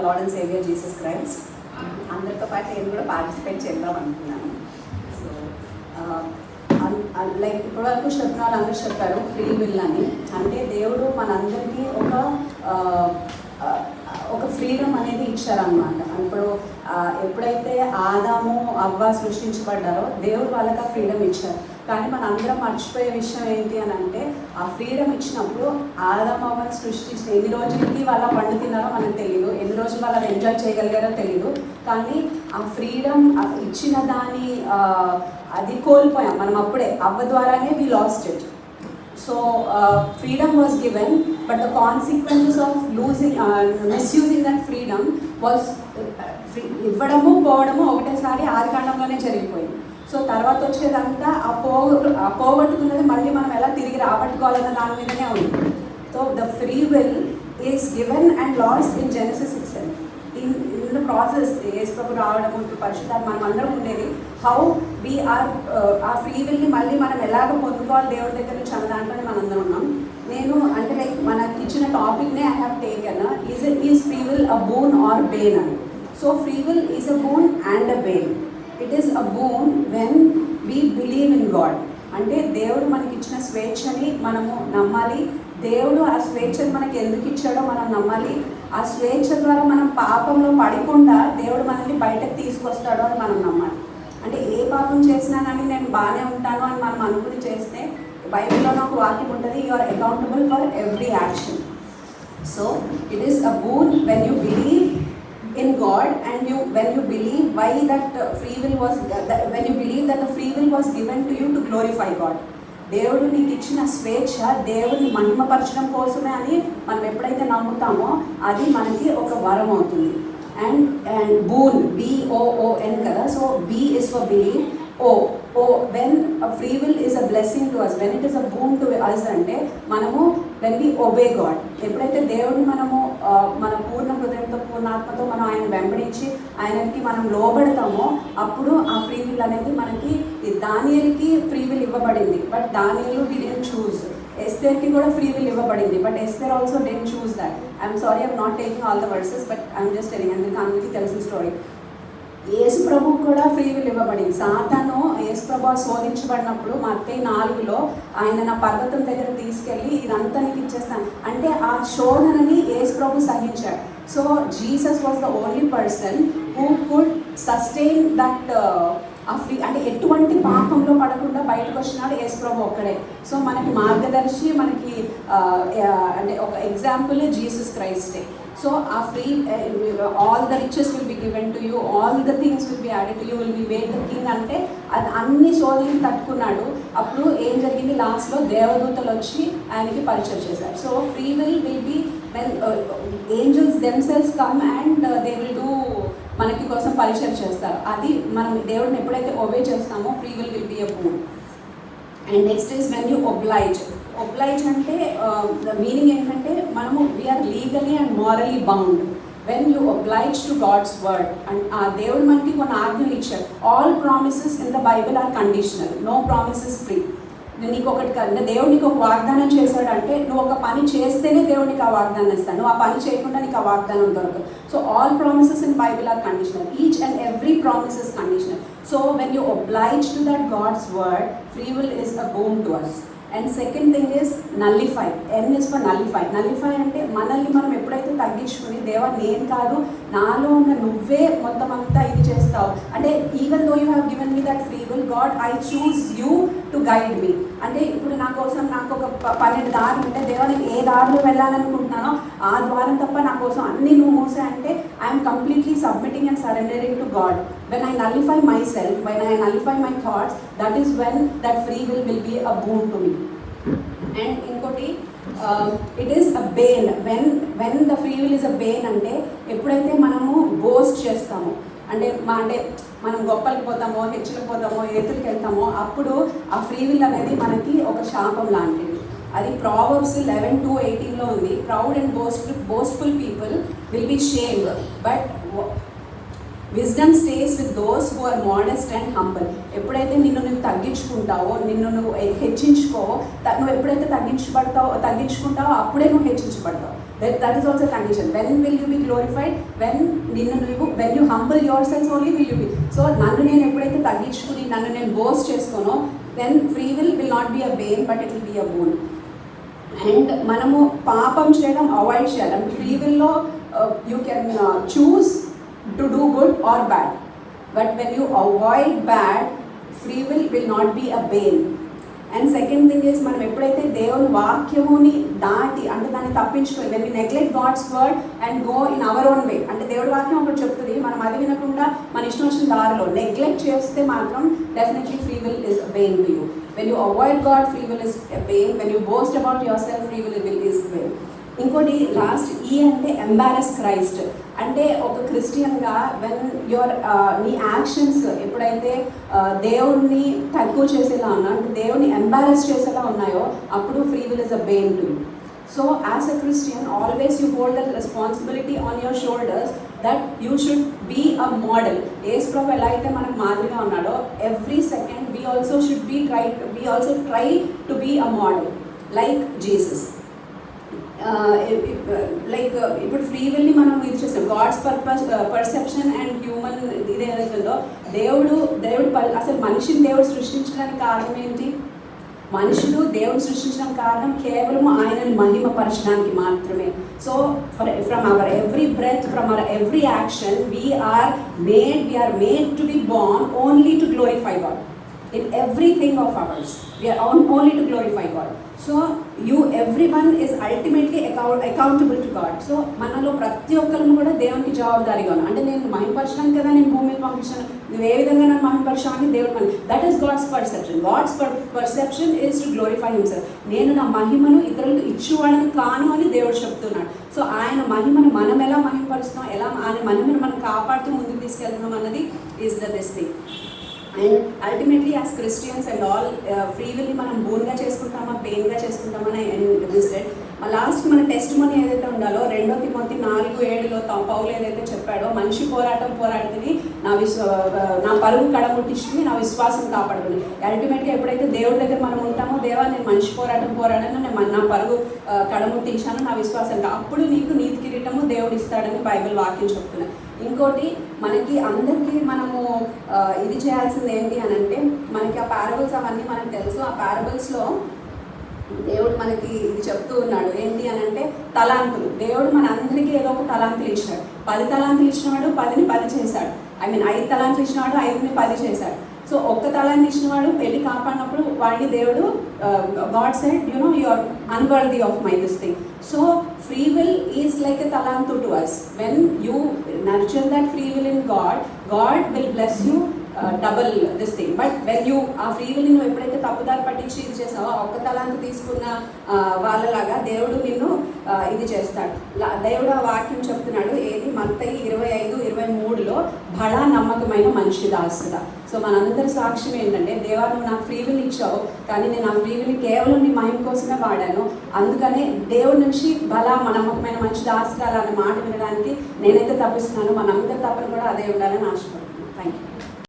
Lord and saviour Jesus Christ. అందరితో పాటు నేను కూడా పార్టిసిపేట్ చేద్దాం అనుకున్నాను. సో లైక్ ఇప్పటివరకు చెప్పిన వాళ్ళు అందరూ చెప్పారు ఫ్రీ విల్ అని. అంటే దేవుడు మనందరికీ ఒక ఫ్రీడమ్ అనేది ఇచ్చారనమాట. ఇప్పుడు ఎప్పుడైతే ఆదాము అవ్వ సృష్టించబడ్డారో దేవుడు వాళ్ళకి ఆ ఫ్రీడమ్ ఇచ్చారు. కానీ మన అందరం మర్చిపోయే విషయం ఏంటి అని అంటే, ఆ ఫ్రీడమ్ ఇచ్చినప్పుడు ఆదాము అవ్వని సృష్టించిన ఎన్ని రోజులకి వాళ్ళ పండు తిన్నారో మనకు తెలియదు, ఎన్ని రోజులు వాళ్ళు ఎంజాయ్ చేయగలిగారో తెలియదు. కానీ ఆ ఫ్రీడమ్ ఇచ్చిన దాని అది కోల్పోయాం మనం అప్పుడే. అవ్వ ద్వారానే we lost it. So freedom was given, but the consequences of misusing that freedom was ఇవ్వడము పోవడము ఒకటేసారి ఆదికాండంలోనే జరిగిపోయింది. సో తర్వాత వచ్చేదంతా ఆ పోగొట్టుకున్నది మళ్ళీ మనం ఎలా తిరిగి రాబట్టుకోవాలన్న దాని మీదనే ఉంది. So the free will is given and lost in Genesis itself. In the process Yesu ప్రభు రావడము, పరిశుద్ధాత్మ మనం అందరం ఉండేది. హౌ వీఆర్ ఆ ఫ్రీ విల్ని మళ్ళీ మనం ఎలాగ పొందుకోవాలి దేవుడి దగ్గర నుంచి అన్న దాంట్లోనే మనం అందరం ఉన్నాం. నేను అంటే లైక్ మనకి ఇచ్చిన టాపిక్నే I have taken is free will a boon or bane అని. So free will is a boon and a bane. It is a boon when we believe in God. అంటే దేవుడు మనకి ఇచ్చిన స్వేచ్ఛని మనము నమ్మాలి. దేవుడు ఆ స్వేచ్ఛను మనకి ఎందుకు ఇచ్చాడో మనం నమ్మాలి. ఆ స్వేచ్ఛ ద్వారా మనం పాపంలో పడకుండా దేవుడు మనల్ని బయటకు తీసుకొస్తాడో అని మనం నమ్మాలి. అంటే ఏ పాపం చేసినా కానీ నేను బాగానే ఉంటాను అని మనం అనుకుని చేస్తే, బైబిల్లో ఒక వాక్యం ఉంటుంది, you are accountable for every action. So it is a boon when you believe in God and when you believe why that free will was when you believe that the free will was given to you to glorify God. దేవుడు నీకు ఇచ్చిన స్వేచ్ఛ దేవుడిని మహిమపరచడం కోసమే అని మనం ఎప్పుడైతే నమ్ముతామో అది మనకి ఒక వరం అవుతుంది. అండ్ బూన్ BOON కదా. So B is for believe, when a free will is a blessing to us, when it is a boon to us అంటే మనము when we obey God. ఎప్పుడైతే దేవుడిని మనము మన పూర్ణ హృదయంతో పూర్ణాత్మతో మనం ఆయన వెంబడించి ఆయనకి మనం లోబడతామో అప్పుడు ఆ ఫ్రీ విల్ అనేది మనకి. దానియేలుకి ఫ్రీ విల్ ఇవ్వబడింది, బట్ దానియేలు డిడ్ంట్ చూస్. ఎస్తేర్కి కూడా ఫ్రీ విల్ ఇవ్వబడింది, but Esther also didn't choose that. I'm sorry, I'm not taking all the versus, but I'm just telling. అందరికీ తెలిసిన స్టోరీ. యేసు ప్రభు కూడా ఫ్రీ విల్ ఇవ్వబడింది. సాతాను యేసు ప్రభు శోధించబడినప్పుడు మత్తయి 4లో ఆయన నా పర్వతం దగ్గర తీసుకెళ్ళి ఇదంతా నీకు ఇచ్చేస్తాను అంటే ఆ శోధనని యేసు ప్రభు సహించాడు. So Jesus was the only person who could sustain that free. అంటే ఎటువంటి పాపంలో పడకుండా బయటకు వచ్చినాడు యేసు ప్రభు ఒక్కడే. సో మనకి మార్గదర్శి, మనకి అంటే ఒక ఎగ్జాంపుల్ జీసస్ క్రైస్టే. సో ఆ free all the riches will be given to you, all the things will be added to you, will be made the king అంటే అది అన్ని శోధనలు తట్టుకున్నాడు. అప్పుడు ఏం జరిగింది, లాస్ట్లో దేవదూతలు వచ్చి ఆయనకి పరిచయం చేశారు. So free will B when angels themselves come and they will do మనకి కోసం పరిచయం చేస్తారు. అది మనం దేవుడిని ఎప్పుడైతే ఒబే చేస్తామో free will be a boon. And next is when you oblige. Oblige అంటే ద మీనింగ్ ఏంటంటే మనము we are legally and morally bound when you oblige to God's word. And ఆ దేవుడు మనకి కొన్ని ఆజ్ఞలు ఇచ్చారు. All promises in the Bible are conditional, no promises free. నీకు ఒకటి అంటే దేవుడు నీకు ఒక వాగ్దానం చేశాడంటే నువ్వు ఒక పని చేస్తేనే దేవుడు నీకు ఆ వాగ్దానం ఇస్తాడు. నువ్వు ఆ పని చేయకుండా నీకు ఆ వాగ్దానం దొరకదు. So all promises in Bible are conditional. Each and every promise is conditional. So when you oblige to that God's word, free will is a boon to us. And second thing is nullify. N is for nullify. Nullify అంటే మనల్ని మనం ఎప్పుడైతే తగ్గించుకుని దేవా నేను కాదు, నాలో ఉన్న నువ్వే మొత్తం అంతా ఇది చేస్తావు అంటే, even though you have given me that free will, God I choose you to guide me. అంటే ఇప్పుడు నా కోసం నాకు ఒక 12 దారులు ఉంటే, దేవా నేను ఏ దారిలో వెళ్ళాలనుకుంటున్నానో ఆ ద్వారం తప్ప నా కోసం అన్నీ నువ్వు మూసే అంటే I'm completely submitting and surrendering to God. When I nullify myself, when I nullify my thoughts, that is when that free will be a boon to me. And inkoti it is a bane. When the free will is a bane అంటే ఎప్పుడైతే మనము boast చేస్తామో అంటే మనం గొప్పలకి పోతామో, హెచ్చులకు పోతామో, ఎత్తులకి వెళ్తామో అప్పుడు ఆ free will అనేది మనకి ఒక శాపం లాంటిది. అది Proverbs 11:2-18లో ఉంది. Proud and boastful people will be shamed, but wisdom stays with those who are modest and humble. ఎప్పుడైతే నిన్ను నువ్వు తగ్గించుకుంటావో, నిన్ను నువ్వు హెచ్చించుకోవో, నువ్వు ఎప్పుడైతే తగ్గించుకుంటావో అప్పుడే నువ్వు హెచ్చించబడతావు. that is also a condition. When will you be glorified? When you humble yourselves only will you be. So నన్ను నేను ఎప్పుడైతే తగ్గించుకుని నన్ను నేను boast చేసుకోనో, then free will not be a bane but it will be a boon. అండ్ మనము పాపం చేయడం అవాయిడ్ చేయాలి. అంటే ఫ్రీ విల్లో you can choose to do good or bad, but when you avoid bad, free will not be a bane. And second thing is, మనం ఎప్పుడైతే దేవుని వాక్యముని దాటి, అంటే దాన్ని తప్పించుకొని, when we neglect God's word and go in our own way, అంటే దేవుడి వాక్యం ఒకటి చెప్తుంది, మనం అది వినకుండా మన ఇష్టం వచ్చిన దారిలో నెగ్లెక్ట్ చేస్తే మాత్రం definitely free will is a bane to you. When you avoid God, free will is a pain. When you boast about yourself, free will is pain. ఇంకోటి లాస్ట్ ఈ అంటే ఎంబారస్ క్రైస్ట్. అంటే ఒక క్రిస్టియన్గా వెన్ యువర్ నీ actions ఎప్పుడైతే దేవుణ్ణి తక్కువ చేసేలా ఉన్నా, అంటే దేవుని ఎంబారస్ చేసేలా ఉన్నాయో, అప్పుడు free will is a bane to you. So as a Christian, always you hold that responsibility on your shoulders that you should be a model. Yesu Prabhu ఎలా అయితే మనకు మాదిరిగా ఉన్నాడో, every second we also try to be a model like Jesus. ఇప్పుడు free విల్ని మనం ఇది చేస్తాం, గాడ్స్ పర్సెప్షన్ అండ్ హ్యూమన్ ఇది ఏదైతుందో, దేవుడు అసలు మనిషిని దేవుడు సృష్టించడానికి కారణం ఏంటి? మనుషులు దేవుడు సృష్టించడానికి కారణం కేవలం ఆయనని మహిమపరచడానికి మాత్రమే. So from our every breath, from our every action, we are made to be born only to glorify God. In everything of ours, we are only to glorify God. So everyone is ultimately accountable to God. So మనలో ప్రతి ఒక్కరు కూడా దేవునికి జవాబుదారీగా ఉన్నాం. అంటే నేను మహిమపరచడానికి కదా నేను భూమి మీద పంపించాను, నువ్వు ఏ విధంగా నన్ను మహిమపరచాలని దేవుడు that is God's perception. God's perception is to glorify himself. నేను నా మహిమను ఇతరులకు ఇచ్చేవాడని కాను అని దేవుడు చెప్తున్నాడు. సో ఆయన మహిమను మనం ఎలా మహిమపరుస్తున్నాం, ఎలా ఆయన మహిమను మనం కాపాడుతూ ముందుకు తీసుకెళ్తున్నాం అన్నది is the best thing. And ultimately as Christians and all, free విల్ని మనం బోన్గా చేసుకుంటామా పెయిన్గా చేసుకుంటామని డిసైడ్. లాస్ట్ మన టెస్ట్ మనీ ఏదైతే ఉండాలో, 2 తిమోతి 4:7లో పౌలు ఏదైతే చెప్పాడో, మనిషి పోరాడుతుంది, నా పరుగు కడముట్టించుకుని నా విశ్వాసం కాపాడుకుని. అల్టిమేట్గా ఎప్పుడైతే దేవుడి దగ్గర మనం ఉంటామో, దేవా నేను మనిషి పోరాడాను, నా పరుగు కడముట్టించాను, నా విశ్వాసం, అప్పుడు నీకు నీతి కిరీటము దేవుడు ఇస్తాడని బైబిల్ వాక్యం చెప్తున్నాయి. ఇంకోటి మనకి అందరికీ మనము ఇది చేయాల్సింది ఏంటి అని అంటే, మనకి ఆ పారబుల్స్ అవన్నీ మనకు తెలుసు. ఆ పారబుల్స్లో దేవుడు మనకి ఇది చెప్తూ ఉన్నాడు ఏంటి అని అంటే, తలాంతులు. దేవుడు మన అందరికీ ఏదో ఒక తలాంతులు ఇచ్చాడు. 10 తలాంతులు ఇచ్చినవాడు 10ని 10 చేశాడు. 5 తలాంతులు ఇచ్చినవాడు 5ని 10 చేశాడు. సో ఒక్క తలాన్ని ఇచ్చినవాడు వెళ్ళి కాపాడినప్పుడు వాడిని దేవుడు God said you are unworthy of my this thing. So free will is like a తలాంతు to us. When you nurture that free will in God will bless you double this thing. But when you ఆ free విల్ని నువ్వు ఎప్పుడైతే తప్పుదారి పట్టించి ఇది చేసావో, ఒక్క తలాంతు తీసుకున్న వాళ్ళలాగా దేవుడు నిన్ను ఇది చేస్తాడు. దేవుడు ఆ వాక్యం చెప్తున్నాడు ఏది, మత్తయి 25:23లో, బడా నమ్మకమైన మనిషి దాసుడా. సో మనందరి సాక్ష్యం ఏంటంటే, దేవా నువ్వు నాకు ఫ్రీ విల్ ఇచ్చావు, కానీ నేను ఆ ఫ్రీ విల్ని కేవలం నీ మహిమ కోసమే వాడాను. అందుకనే దేవుడి నుంచి బలా నమ్మకమైన మనిషి దాసుడా అనే మాట వినడానికి నేనైతే తప్పిస్తున్నాను. మనందరి తప్పని కూడా అదే ఉండాలని ఆశపడుతున్నాను. Thank you.